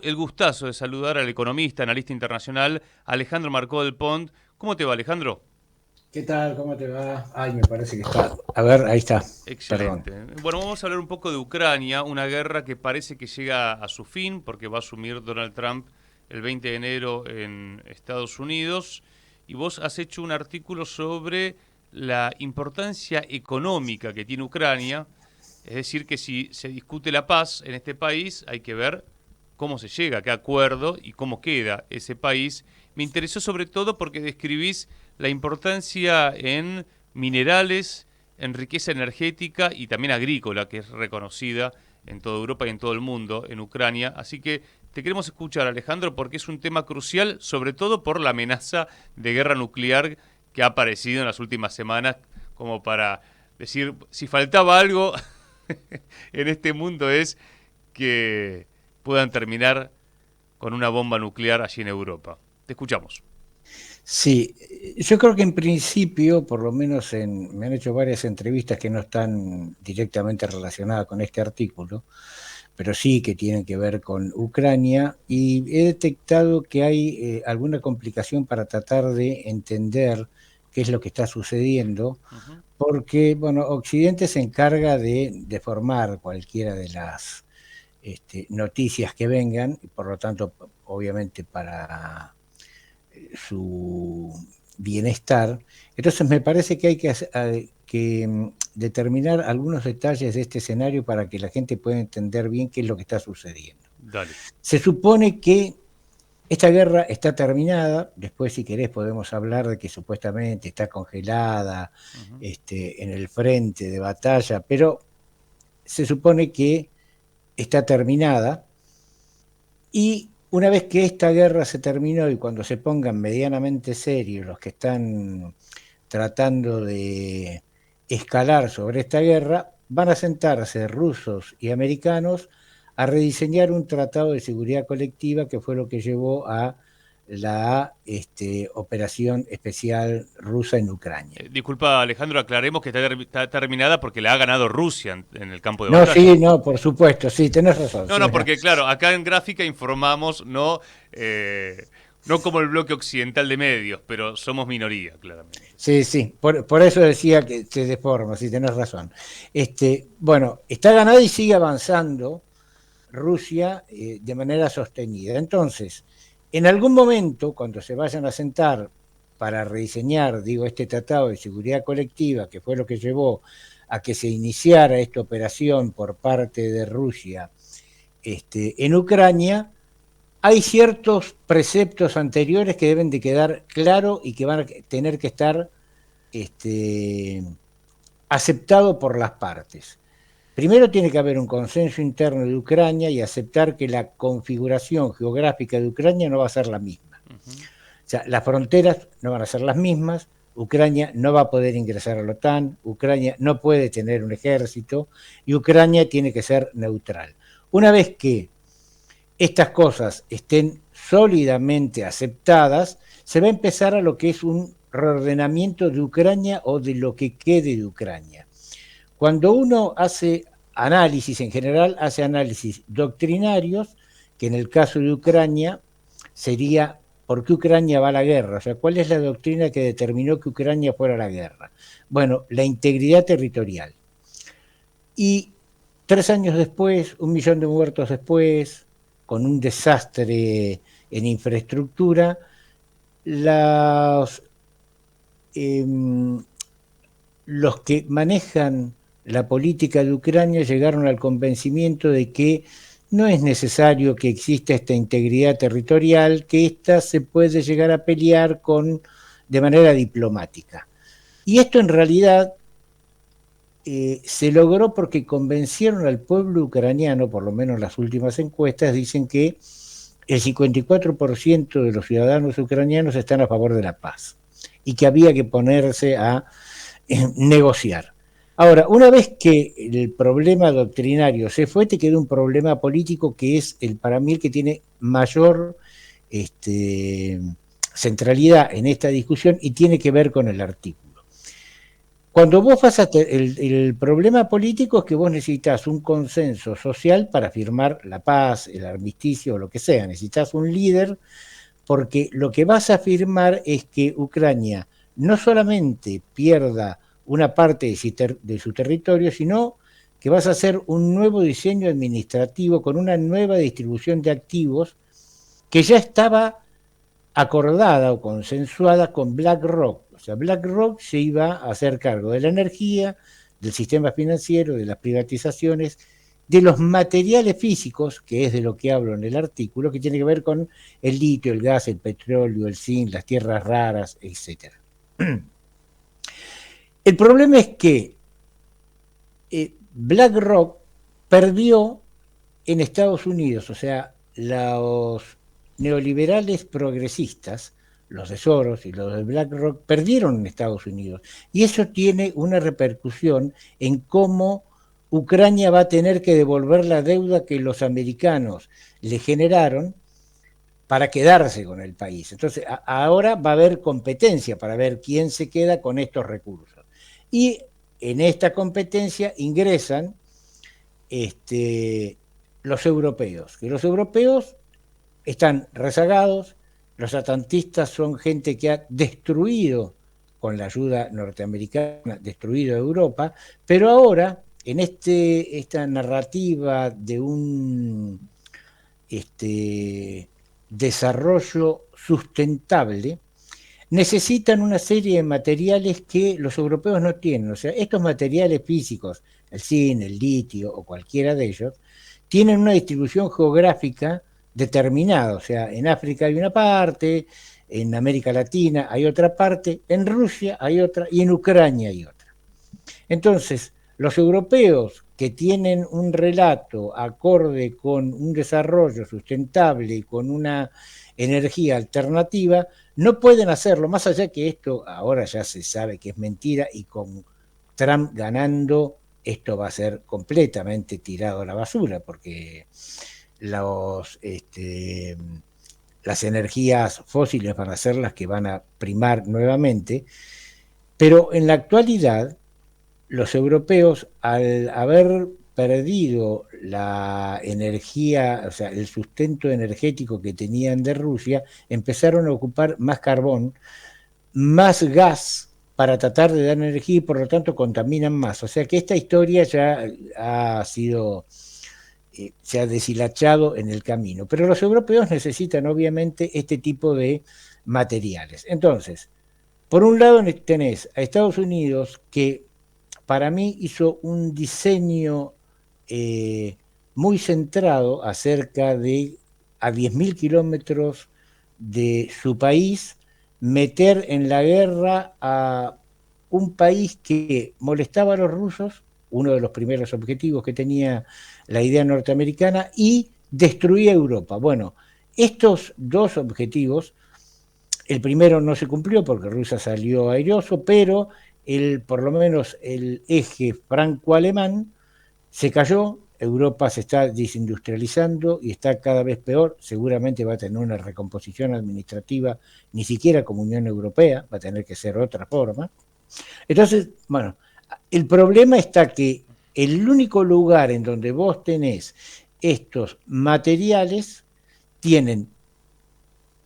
el gustazo de saludar al economista, analista internacional, Alejandro Marcó del Pont. ¿Cómo te va, Alejandro? ¿Qué tal? ¿Cómo te va? Ay, me parece que está. A ver, ahí está. Perdón. Excelente. Bueno, vamos a hablar un poco de Ucrania, una guerra que parece que llega a su fin porque va a asumir Donald Trump el 20 de enero en Estados Unidos. Y vos has hecho un artículo sobre la importancia económica que tiene Ucrania. Es decir, que si se discute la paz en este país, hay que ver cómo se llega, a qué acuerdo y cómo queda ese país. Me interesó sobre todo porque describís la importancia en minerales, en riqueza energética y también agrícola, que es reconocida en toda Europa y en todo el mundo, en Ucrania. Así que te queremos escuchar, Alejandro, porque es un tema crucial, sobre todo por la amenaza de guerra nuclear que ha aparecido en las últimas semanas, como para decir, si faltaba algo en este mundo es que puedan terminar con una bomba nuclear allí en Europa. Te escuchamos. Sí, yo creo que en principio, por lo menos me han hecho varias entrevistas que no están directamente relacionadas con este artículo, pero sí que tienen que ver con Ucrania, y he detectado que hay alguna complicación para tratar de entender qué es lo que está sucediendo, Ujú. porque, bueno, Occidente se encarga de deformar cualquiera de las noticias que vengan, y por lo tanto, obviamente, para su bienestar. Entonces me parece que hay que determinar algunos detalles de este escenario para que la gente pueda entender bien qué es lo que está sucediendo. Dale. Se supone que esta guerra está terminada, después si querés podemos hablar de que supuestamente está congelada Ujú. en el frente de batalla, pero se supone que está terminada. Y una vez que esta guerra se terminó y cuando se pongan medianamente serios los que están tratando de escalar sobre esta guerra, van a sentarse rusos y americanos a rediseñar un tratado de seguridad colectiva que fue lo que llevó a la operación especial rusa en Ucrania. Disculpa, Alejandro, aclaremos que está terminada porque la ha ganado Rusia en el campo de No, batalla. sí, no, por supuesto, sí, tenés razón. No, Sí, no, porque claro, acá en gráfica informamos, no, no como el bloque occidental de medios, pero somos minoría, claramente. sí, sí, por eso decía que se deforma, sí, tenés razón. Bueno, está ganada y sigue avanzando Rusia de manera sostenida. Entonces, en algún momento, cuando se vayan a sentar para rediseñar, digo, este tratado de seguridad colectiva, que fue lo que llevó a que se iniciara esta operación por parte de Rusia en Ucrania, hay ciertos preceptos anteriores que deben de quedar claros y que van a tener que estar este, aceptado por las partes. Primero tiene que haber un consenso interno de Ucrania y aceptar que la configuración geográfica de Ucrania no va a ser la misma. Ujú. O sea, las fronteras no van a ser las mismas, Ucrania no va a poder ingresar a la OTAN, Ucrania no puede tener un ejército y Ucrania tiene que ser neutral. Una vez que estas cosas estén sólidamente aceptadas, se va a empezar a lo que es un reordenamiento de Ucrania o de lo que quede de Ucrania. Cuando uno hace análisis, en general hace análisis doctrinarios, que en el caso de Ucrania sería por qué Ucrania va a la guerra, o sea, cuál es la doctrina que determinó que Ucrania fuera a la guerra. Bueno, la integridad territorial. Y 3 años después, 1 millón de muertos después, con un desastre en infraestructura, los, eh, los que manejan la política de Ucrania llegaron al convencimiento de que no es necesario que exista esta integridad territorial, que ésta se puede llegar a pelear de manera diplomática. Y esto en realidad se logró porque convencieron al pueblo ucraniano, por lo menos las últimas encuestas dicen que el 54% de los ciudadanos ucranianos están a favor de la paz y que había que ponerse a negociar. Ahora, una vez que el problema doctrinario se fue, te queda un problema político que es para mí el que tiene mayor este, centralidad en esta discusión y tiene que ver con el artículo. Cuando vos vas a el problema político es que vos necesitas un consenso social para firmar la paz, el armisticio o lo que sea. Necesitas un líder porque lo que vas a firmar es que Ucrania no solamente pierda una parte de su territorio, sino que vas a hacer un nuevo diseño administrativo con una nueva distribución de activos que ya estaba acordada o consensuada con BlackRock. O sea, BlackRock se iba a hacer cargo de la energía, del sistema financiero, de las privatizaciones, de los materiales físicos, que es de lo que hablo en el artículo, que tiene que ver con el litio, el gas, el petróleo, el zinc, las tierras raras, etc. El problema es que BlackRock perdió en Estados Unidos, o sea, los neoliberales progresistas, los de Soros y los de BlackRock, perdieron en Estados Unidos. Y eso tiene una repercusión en cómo Ucrania va a tener que devolver la deuda que los americanos le generaron para quedarse con el país. Entonces, ahora va a haber competencia para ver quién se queda con estos recursos. Y en esta competencia ingresan los europeos, que los europeos están rezagados, los atlantistas son gente que ha destruido, con la ayuda norteamericana, destruido Europa, pero ahora, en esta narrativa de un desarrollo sustentable, necesitan una serie de materiales que los europeos no tienen. O sea, estos materiales físicos, el zinc, el litio o cualquiera de ellos, tienen una distribución geográfica determinada. O sea, en África hay una parte, en América Latina hay otra parte, en Rusia hay otra y en Ucrania hay otra. Entonces, los europeos que tienen un relato acorde con un desarrollo sustentable y con una energía alternativa, no pueden hacerlo, más allá que esto ahora ya se sabe que es mentira y con Trump ganando esto va a ser completamente tirado a la basura, porque las energías fósiles van a ser las que van a primar nuevamente, pero en la actualidad los europeos, al haber perdido la energía, o sea, el sustento energético que tenían de Rusia, empezaron a ocupar más carbón, más gas para tratar de dar energía y por lo tanto contaminan más. O sea que esta historia ya ha sido, se ha deshilachado en el camino. Pero los europeos necesitan obviamente este tipo de materiales. Entonces, por un lado tenés a Estados Unidos que para mí hizo un diseño muy centrado acerca de a 10.000 kilómetros de su país, meter en la guerra a un país que molestaba a los rusos, uno de los primeros objetivos que tenía la idea norteamericana, y destruía Europa. Bueno, estos dos objetivos, el primero no se cumplió porque Rusia salió airoso, pero por lo menos el eje franco-alemán se cayó, Europa se está desindustrializando y está cada vez peor, seguramente va a tener una recomposición administrativa, ni siquiera como Unión Europea, va a tener que ser otra forma. Entonces, bueno, el problema está que el único lugar en donde vos tenés estos materiales, tienen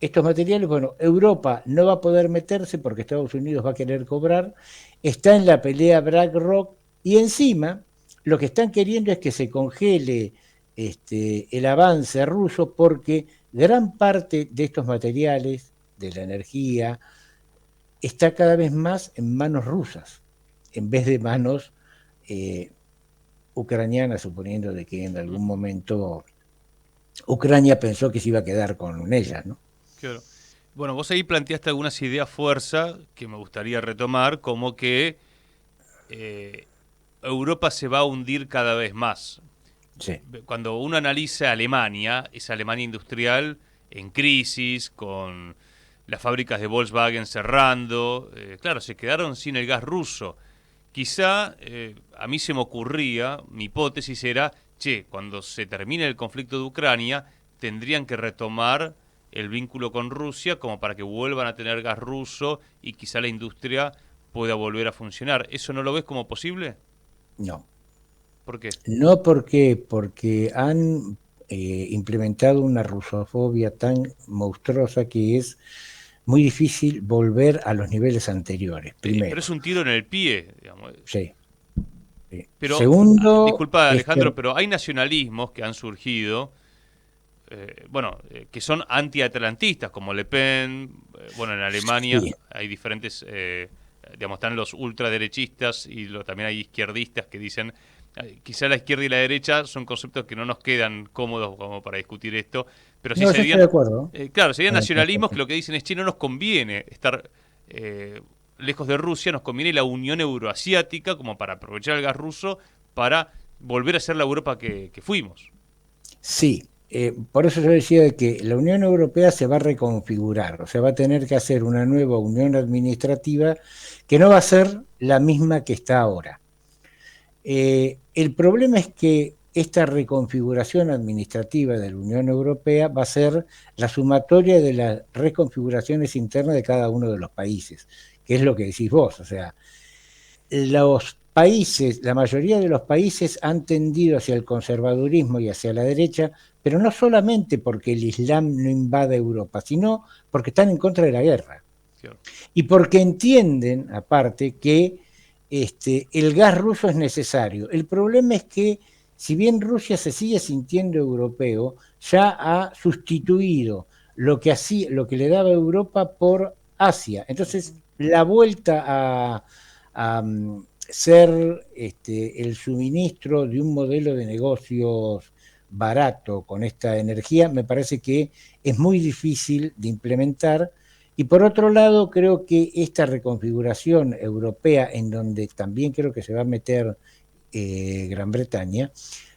estos materiales, bueno, Europa no va a poder meterse porque Estados Unidos va a querer cobrar, está en la pelea BlackRock y encima lo que están queriendo es que se congele el avance ruso porque gran parte de estos materiales, de la energía, está cada vez más en manos rusas, en vez de manos ucranianas, suponiendo de que en algún momento Ucrania pensó que se iba a quedar con ellas, ¿no? Claro. Bueno, vos ahí planteaste algunas ideas fuerza que me gustaría retomar, como que eh, Europa se va a hundir cada vez más. Sí. Cuando uno analiza Alemania, esa Alemania industrial en crisis, con las fábricas de Volkswagen cerrando, claro, se quedaron sin el gas ruso. Quizá a mí se me ocurría, mi hipótesis era, che, cuando se termine el conflicto de Ucrania, tendrían que retomar el vínculo con Rusia como para que vuelvan a tener gas ruso y quizá la industria pueda volver a funcionar. ¿Eso no lo ves como posible? No. ¿Por qué? No porque han implementado una rusofobia tan monstruosa que es muy difícil volver a los niveles anteriores, Pero primero. es un tiro en el pie, digamos. Sí, sí. Pero, Segundo, disculpa es Alejandro, que pero hay nacionalismos que han surgido, que son antiatlantistas, como Le Pen, bueno, en Alemania sí, hay diferentes, digamos, están los ultraderechistas y también hay izquierdistas que dicen, quizá la izquierda y la derecha son conceptos que no nos quedan cómodos como para discutir esto, pero sí no, yo estoy de serían, acuerdo claro, serían con el nacionalismos que concepto. lo que dicen es, che, no nos conviene estar lejos de Rusia, nos conviene la Unión Euroasiática como para aprovechar el gas ruso para volver a ser la Europa que fuimos. Sí, por eso yo decía de que la Unión Europea se va a reconfigurar, o sea, va a tener que hacer una nueva unión administrativa que no va a ser la misma que está ahora. El problema es que esta reconfiguración administrativa de la Unión Europea va a ser la sumatoria de las reconfiguraciones internas de cada uno de los países, que es lo que decís vos, o sea, los países, la mayoría de los países han tendido hacia el conservadurismo y hacia la derecha, pero no solamente porque el Islam no invade Europa, sino porque están en contra de la guerra. ¿Cierto? Y porque entienden, aparte, que el gas ruso es necesario. El problema es que, si bien Rusia se sigue sintiendo europeo, ya ha sustituido lo que le daba Europa por Asia. Entonces, Ujú. la vuelta a ser el suministro de un modelo de negocios barato con esta energía, me parece que es muy difícil de implementar. Y por otro lado, creo que esta reconfiguración europea, en donde también creo que se va a meter Gran Bretaña,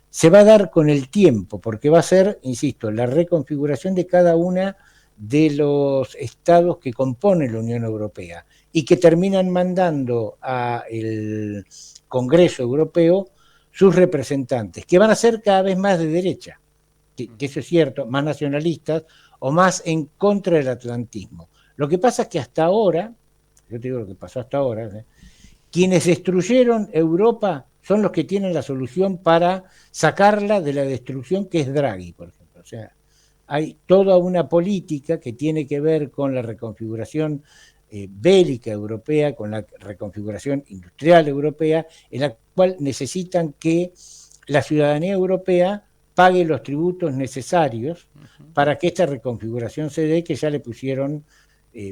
se va a dar con el tiempo, porque va a ser, insisto, la reconfiguración de cada una de los estados que componen la Unión Europea y que terminan mandando al Congreso Europeo sus representantes, que van a ser cada vez más de derecha, que eso es cierto, más nacionalistas o más en contra del atlantismo. Lo que pasa es que hasta ahora, yo te digo lo que pasó hasta ahora, quienes destruyeron Europa son los que tienen la solución para sacarla de la destrucción, que es Draghi, por ejemplo. O sea, hay toda una política que tiene que ver con la reconfiguración bélica europea, con la reconfiguración industrial europea, en la cual necesitan que la ciudadanía europea pague los tributos necesarios Ujú. para que esta reconfiguración se dé, que ya le pusieron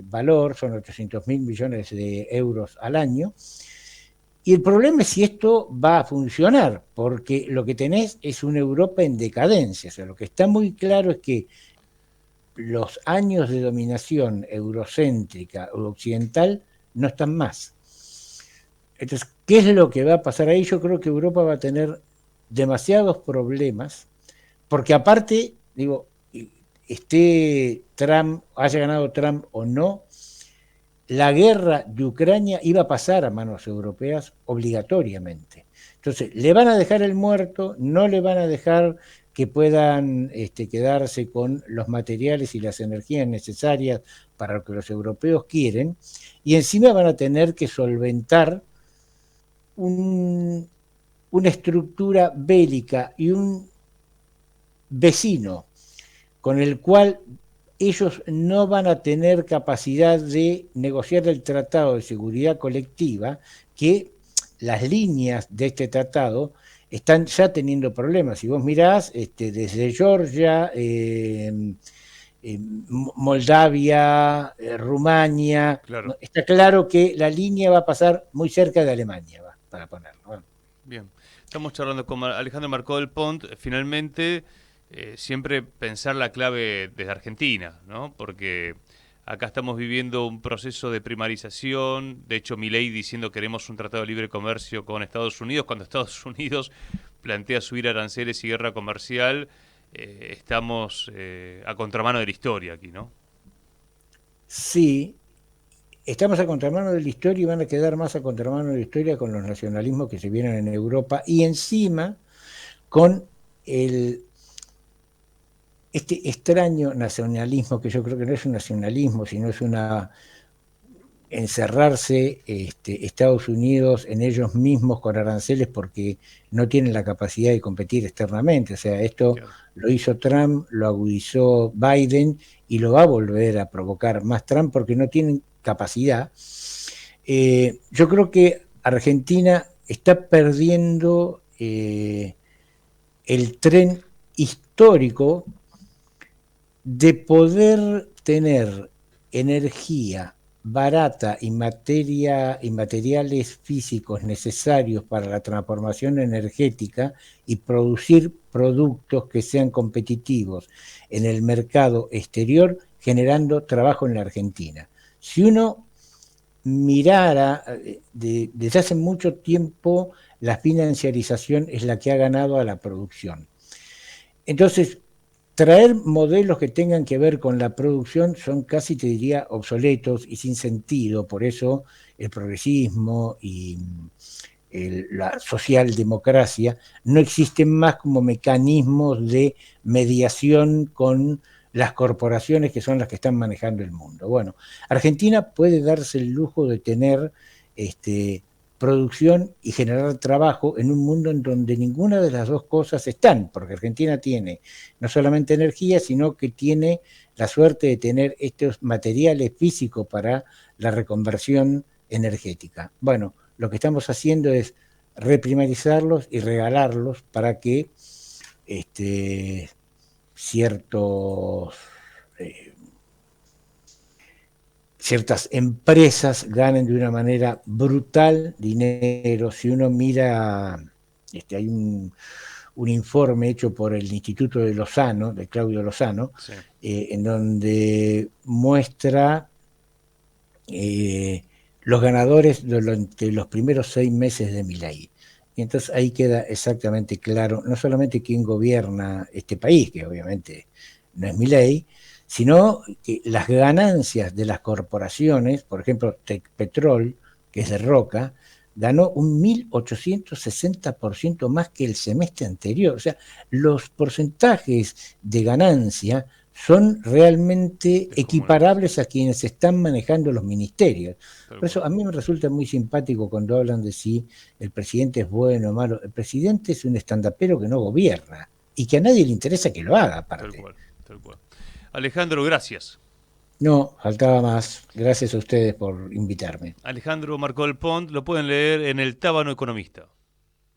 valor, son 800.000 millones de euros al año. Y el problema es si esto va a funcionar, porque lo que tenés es una Europa en decadencia. O sea, lo que está muy claro es que los años de dominación eurocéntrica o occidental no están más. Entonces, ¿qué es lo que va a pasar ahí? Yo creo que Europa va a tener demasiados problemas, porque aparte, digo, esté Trump, haya ganado Trump o no, la guerra de Ucrania iba a pasar a manos europeas obligatoriamente. Entonces, le van a dejar el muerto, no le van a dejar que puedan quedarse con los materiales y las energías necesarias para lo que los europeos quieren, y encima van a tener que solventar un, una estructura bélica y un vecino con el cual ellos no van a tener capacidad de negociar el tratado de seguridad colectiva, que las líneas de este tratado están ya teniendo problemas. Si vos mirás, desde Georgia, Moldavia, Rumania, Claro, ¿no? Está claro que la línea va a pasar muy cerca de Alemania, va, para ponerlo. Bueno, bien. Estamos charlando con Alejandro Marcó del Pont. Finalmente, siempre pensar la clave desde Argentina, ¿no? Porque acá estamos viviendo un proceso de primarización. De hecho, Milei diciendo queremos un tratado de libre comercio con Estados Unidos, cuando Estados Unidos plantea subir aranceles y guerra comercial. Estamos a contramano de la historia aquí, ¿no? sí, estamos a contramano de la historia y van a quedar más a contramano de la historia con los nacionalismos que se vienen en Europa y encima con el, este extraño nacionalismo que yo creo que no es un nacionalismo, sino es una encerrarse Estados Unidos en ellos mismos con aranceles porque no tienen la capacidad de competir externamente. O sea, esto Claro. lo hizo Trump, lo agudizó Biden y lo va a volver a provocar más Trump porque no tienen capacidad. Yo creo que Argentina está perdiendo el tren histórico de poder tener energía barata y materiales físicos necesarios para la transformación energética y producir productos que sean competitivos en el mercado exterior, generando trabajo en la Argentina. Si uno mirara, desde hace mucho tiempo la financiarización es la que ha ganado a la producción. Entonces, traer modelos que tengan que ver con la producción son casi, te diría, obsoletos y sin sentido. Por eso el progresismo y la socialdemocracia no existen más como mecanismos de mediación con las corporaciones que son las que están manejando el mundo. Bueno, Argentina puede darse el lujo de tener producción y generar trabajo en un mundo en donde ninguna de las dos cosas están, porque Argentina tiene no solamente energía, sino que tiene la suerte de tener estos materiales físicos para la reconversión energética. Bueno, lo que estamos haciendo es reprimarizarlos y regalarlos para que ciertos ciertas empresas ganen de una manera brutal dinero. Si uno mira, hay un informe hecho por el Instituto de Lozano, de Claudio Lozano, Sí. en donde muestra los ganadores de los primeros 6 meses de Milei. Y entonces ahí queda exactamente claro, no solamente quién gobierna este país, que obviamente no es Milei, sino que las ganancias de las corporaciones, por ejemplo, Tecpetrol, que es de Roca, ganó un 1860% más que el semestre anterior. O sea, los porcentajes de ganancia son realmente Descomunales. equiparables a quienes están manejando los ministerios. Tal Por cual. eso a mí me resulta muy simpático cuando hablan de si el presidente es bueno o malo. El presidente es un estandapero que no gobierna y que a nadie le interesa que lo haga, Tal aparte. cual. Tal cual. Alejandro, gracias. No, faltaba más. Gracias a ustedes por invitarme. Alejandro Marcó del Pont, lo pueden leer en El Tábano Economista.